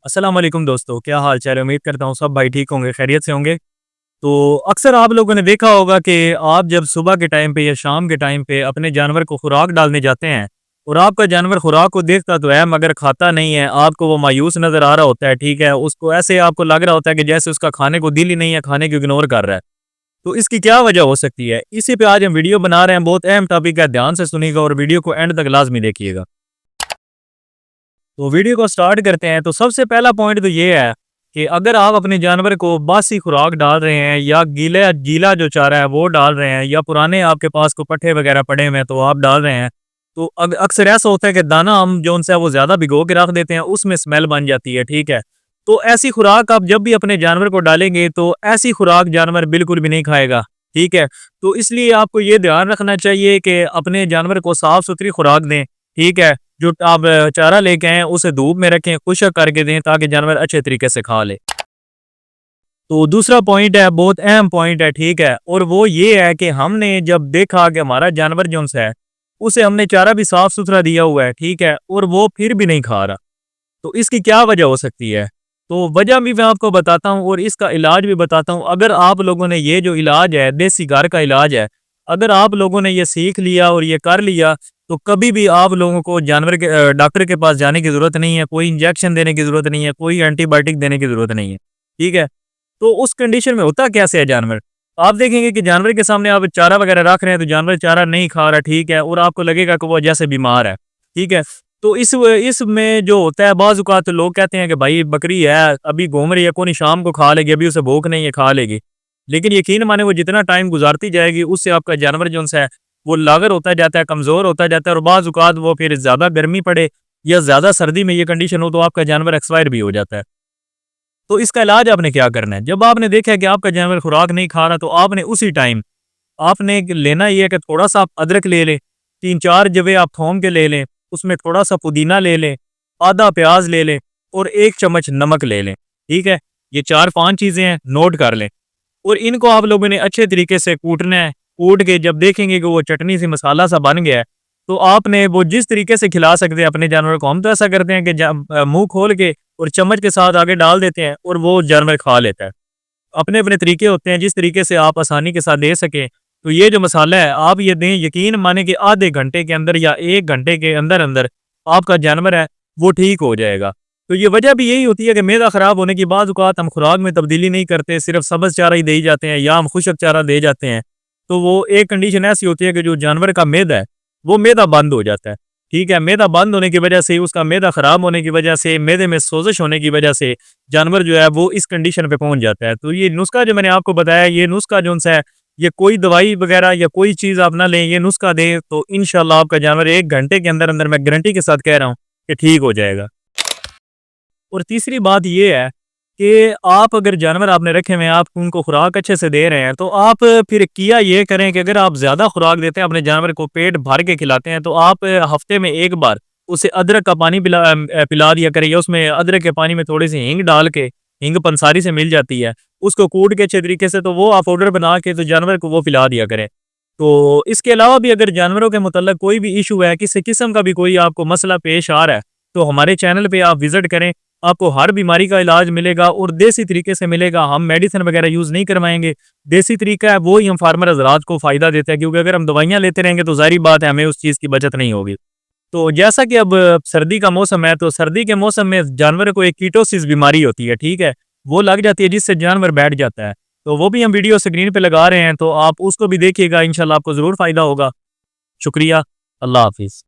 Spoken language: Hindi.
अस्सलाम वालेकुम दोस्तों, क्या हाल चाल है? उम्मीद करता हूँ सब भाई ठीक होंगे, खैरियत से होंगे। तो अक्सर आप लोगों ने देखा होगा कि आप जब सुबह के टाइम पे या शाम के टाइम पे अपने जानवर को खुराक डालने जाते हैं और आपका जानवर खुराक को देखता तो है मगर खाता नहीं है, आपको वो मायूस नज़र आ रहा होता है, ठीक है? उसको ऐसे आपको लग रहा होता है कि जैसे उसका खाने को दिल ही नहीं है, खाने को इग्नोर कर रहा है। तो इसकी क्या वजह हो सकती है? इसी पे आज हम वीडियो बना रहे हैं, बहुत अहम टॉपिक है, ध्यान से सुनिएगा और वीडियो को एंड तक लाज़मी देखिएगा। तो वीडियो को स्टार्ट करते हैं। तो सबसे पहला पॉइंट तो ये है कि अगर आप अपने जानवर को बासी खुराक डाल रहे हैं या गीला गीला जो चारा है वो डाल रहे हैं या पुराने आपके पास को पट्ठे वगैरह पड़े हुए हैं तो आप डाल रहे हैं, तो अक्सर ऐसा होता है कि दाना हम जो उनसे वो ज़्यादा भिगो के रख देते हैं, उसमें स्मेल बन जाती है, ठीक है? तो ऐसी खुराक आप जब भी अपने जानवर को डालेंगे तो ऐसी खुराक जानवर बिल्कुल भी नहीं खाएगा, ठीक है? तो इसलिए आपको ये ध्यान रखना चाहिए कि अपने जानवर को साफ-सुथरी खुराक दें, ठीक है? जो आप चारा लेके आएँ उसे धूप में रखें, खुश्क करके दें ताकि जानवर अच्छे तरीके से खा ले। तो दूसरा पॉइंट है, बहुत अहम पॉइंट है, ठीक है? और वो ये है कि हमने जब देखा कि हमारा जानवर जो-सा है, उसे हमने चारा भी साफ-सुथरा दिया हुआ है, ठीक है? और वो फिर भी नहीं खा रहा, तो इसकी क्या वजह हो सकती है? तो वजह भी मैं आपको बताता हूँ और इसका इलाज भी बताता हूँ। अगर आप लोगों ने ये जो इलाज है, देसी घर का इलाज है, अगर आप लोगों ने ये सीख लिया और ये कर लिया, तो कभी भी आप लोगों को जानवर के डॉक्टर के पास जाने की ज़रूरत नहीं है, कोई इंजेक्शन देने की ज़रूरत नहीं है, कोई एंटीबायोटिक देने की ज़रूरत नहीं है, ठीक है? तो उस कंडीशन में होता कैसे है जानवर? आप देखेंगे कि जानवर के सामने आप चारा वगैरह रख रहे हैं, तो जानवर चारा नहीं खा रहा, ठीक है? और आपको लगेगा कि वो जैसे बीमार है, ठीक है? तो इसमें जो होता है बाज़ औक़ात तो लोग कहते हैं कि भाई बकरी है, अभी घूम रही है, कोई नहीं शाम को खा लेगी, अभी उसे भूख नहीं है, खा लेगी। लेकिन यकीन माने वो जितना टाइम गुज़ारती जाएगी, उससे आपका जानवर जो-सा है, वो लाग़र होता जाता है, कमज़ोर होता जाता है और बाज़ औक़ात वो फिर ज़्यादा गर्मी पड़े या ज़्यादा सर्दी में ये कंडीशन हो, तो आपका जानवर एक्सपायर भी हो जाता है। तो इसका इलाज आपने क्या करना है? जब आपने देखा है कि आपका जानवर खुराक नहीं खा रहा, तो आपने उसी टाइम आपने लेना ये है कि थोड़ा-सा आप अदरक ले लें, 3-4 जवे आप थोम के ले लें, उसमें थोड़ा-सा पुदीना ले लें, आधा प्याज़ ले लें और 1 चम्मच नमक ले लें, ठीक है? ये 4-5 चीज़ें हैं, नोट कर लें और इनको आप लोगों ने अच्छे तरीके से कूटना है। कूट के जब देखेंगे कि वो चटनी सी मसाला सा बन गया है, तो आपने वो जिस तरीके से खिला सकते हैं अपने जानवर को, हम तो ऐसा करते हैं कि मुँह खोल के और चम्मच के साथ आगे डाल देते हैं और वो जानवर खा लेता है। अपने-अपने तरीके होते हैं, जिस तरीके से आप आसानी के साथ दे सकें। तो ये जो मसाला है, आप ये दें, यकीन मानें कि आधे घंटे के अंदर या 1 घंटे के अंदर-अंदर आपका जानवर है, वो ठीक हो जाएगा। तो ये वजह भी यही होती है कि मैदा ख़राब होने की बाज़ औक़ात हम खुराक में तब्दीली नहीं करते, सिर्फ़ सब्ज़ चारा ही दे जाते हैं या हम खुशक चारा दे जाते हैं। तो वो एक कंडीशन ऐसी होती है कि जो जानवर का मैदा है, वो मैदा बंद हो जाता है, ठीक है? मैदा बंद होने की वजह से, उसका मैदा ख़राब होने की वजह से, मैदे में सोज़िश होने की वजह से जानवर जो है वो इस कंडीशन पे पहुँच जाता है। तो ये नुस्ख़ा जो मैंने आपको बताया, ये नुस्ख़ा जो-सा है, ये कोई दवाई वग़ैरह या कोई चीज़ आप ना लें, ये नुस्ख़ा दें तो इंशाअल्लाह आपका जानवर 1 घंटे के अंदर-अंदर, मैं गारंटी के साथ कह रहा हूँ, कि ठीक हो जाएगा। और तीसरी बात ये है कि आप अगर जानवर आपने रखे हुए हैं, आप उनको खुराक अच्छे से दे रहे हैं, तो आप फिर किया ये करें कि अगर आप ज़्यादा खुराक देते हैं, अपने जानवर को पेट भर के खिलाते हैं, तो आप हफ़्ते में 1 बार उसे अदरक का पानी पिला दिया करें या उसमें अदरक के पानी में थोड़ी-सी हींग डाल के, हींग पंसारी से मिल जाती है, उसको कूट के अच्छे तरीके से, तो वो आप पाउडर बना के तो जानवर को वो पिला दिया करें। तो इसके अलावा भी अगर जानवरों के मुतल्लक कोई भी इश्यू है, किसी किस्म का भी कोई आपको मसला पेश आ रहा है, तो हमारे चैनल पे आप विज़िट करें, आपको हर बीमारी का इलाज मिलेगा और देसी तरीके से मिलेगा। हम मेडिसिन वगैरह यूज़ नहीं करवाएँगे। देसी तरीका है वो ही हम फार्मर हज़रात को फ़ायदा देता है, क्योंकि अगर हम दवाइयाँ लेते रहेंगे तो ज़ाहिर बात है हमें उस चीज़ की बचत नहीं होगी। तो जैसा कि अब सर्दी का मौसम है, तो सर्दी के मौसम में जानवर को एक कीटोसिस बीमारी होती है, ठीक है? वो लग जाती है जिससे जानवर बैठ जाता है। तो वो भी हम वीडियो स्क्रीन पे लगा रहे हैं, तो आप उसको भी देखिएगा, इंशाल्लाह आपको ज़रूर फ़ायदा होगा। शुक्रिया, अल्लाह हाफ़िज़।